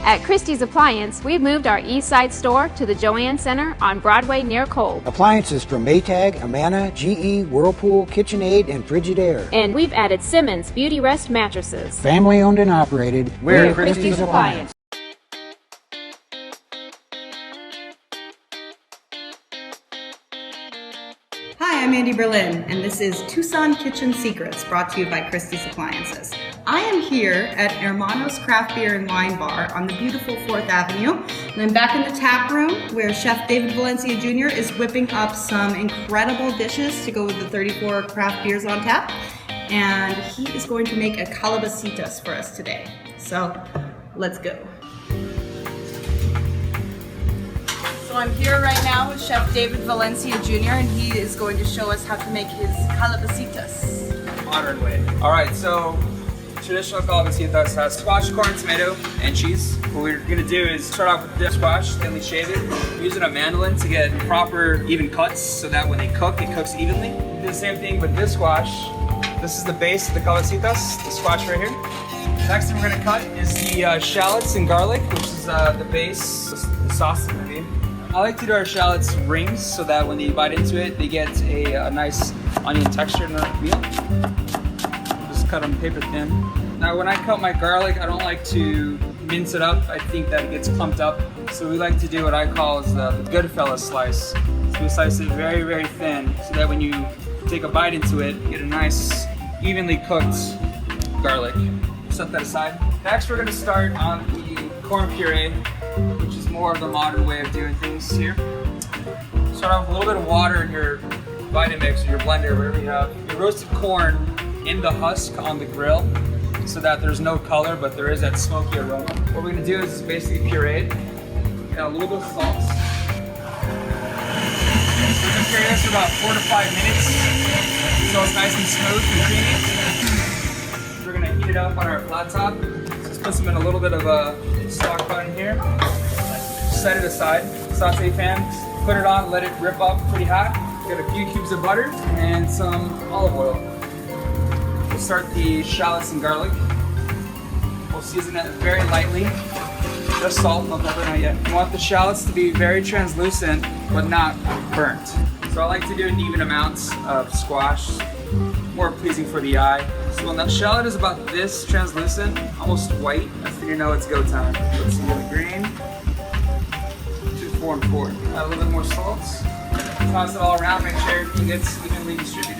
At Christie's Appliance, we've moved our East Side store to the Joann Center on Broadway near Cole. Appliances from Maytag, Amana, GE, Whirlpool, KitchenAid, and Frigidaire. And we've added Simmons Beauty Rest mattresses. Family owned and operated. We're Christie's Appliance. Hi, I'm Andy Berlin, and this is Tucson Kitchen Secrets, brought to you by Christie's Appliances. I am here at Hermano's Craft Beer and Wine Bar on the beautiful 4th Avenue, and I'm back in the tap room where Chef David Valencia Jr. is whipping up some incredible dishes to go with the 34 craft beers on tap, and he is going to make a Calabacitas for us today. So, let's go. So I'm here right now with Chef David Valencia Jr. and he is going to show us how to make his Calabacitas. Modern way. Alright, so traditional Calabacitas has squash, corn, tomato, and cheese. What we're gonna do is start off with the squash, thinly shave it, using a mandolin to get proper even cuts so that when they cook, it cooks evenly. Do the same thing with this squash. This is the base of the Calabacitas, the squash right here. Next thing we're gonna cut is the shallots and garlic, which is the base, the sauce is gonna be. I like to do our shallots rings so that when they bite into it, they get a nice onion texture in their meal. Just cut them paper thin. Now when I cut my garlic, I don't like to mince it up. I think that it gets clumped up. So we like to do what I call is the Goodfellas slice. So we slice it very, very thin so that when you take a bite into it, you get a nice, evenly cooked garlic. Set that aside. Next we're gonna start on the corn puree, which is more of the modern way of doing things here. Start off with a little bit of water in your Vitamix or your blender, wherever you have. Your roasted corn in the husk on the grill so that there's no color, but there is that smoky aroma. What we're gonna do is basically puree it. Add a little bit of salt. We're gonna puree this for about 4 to 5 minutes so it's nice and smooth and creamy. We're gonna heat it up on our flat top. Just put some in a little bit of a stock pot in here. Set it aside. Saute pan, put it on, let it rip up pretty hot. Get a few cubes of butter and some olive oil. We'll start the shallots and garlic. We'll season it very lightly. Just salt, no pepper, not yet. You want the shallots to be very translucent, but not burnt. So I like to do an even amount of squash, more pleasing for the eye. So when that shallot is about this translucent, almost white, that's when you know it's go time. Let's see the green. 4 and 4. Add a little bit more salt. Toss it all around, make sure everything gets evenly distributed.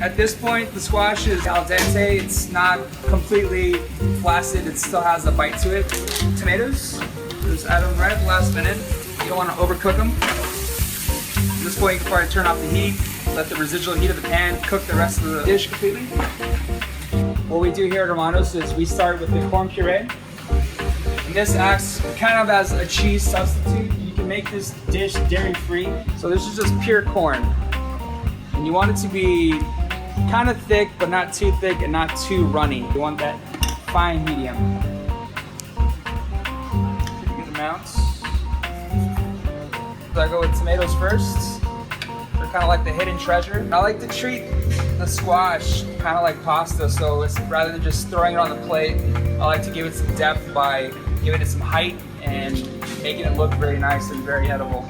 At this point, the squash is al dente. It's not completely flaccid. It still has a bite to it. Tomatoes, just add them right at the last minute. You don't want to overcook them. At this point, you can probably turn off the heat, let the residual heat of the pan cook the rest of the dish completely. What we do here at Hermano's is we start with the corn puree. And this acts kind of as a cheese substitute. You can make this dish dairy-free. So this is just pure corn. And you want it to be kind of thick, but not too thick and not too runny. You want that fine medium. Pretty good amounts. So I go with tomatoes first. They're kind of like the hidden treasure. I like to treat the squash kind of like pasta. So it's rather than just throwing it on the plate, I like to give it some depth by giving it some height and making it look very nice and very edible.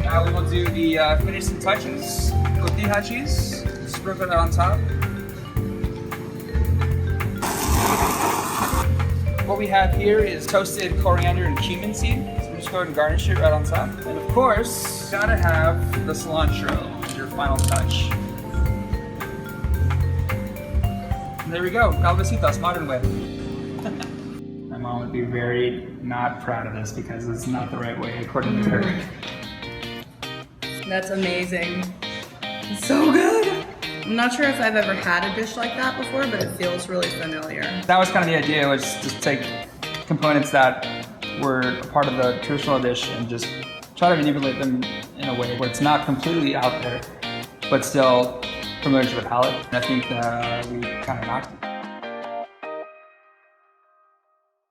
Now we will do the finishing touches. Cotija cheese, sprinkle that on top. What we have here is toasted coriander and cumin seed. So we're just going to garnish it right on top. And of course, gotta have the cilantro as your final touch. And there we go, Calabacitas, modern way. My mom would be very not proud of this because it's not the right way according to her. That's amazing. It's so good. I'm not sure if I've ever had a dish like that before, but it feels really familiar. That was kind of the idea, was just take components that were a part of the traditional dish and just try to manipulate them in a way where it's not completely out there, but still familiar to the palate. And I think we kind of knocked it.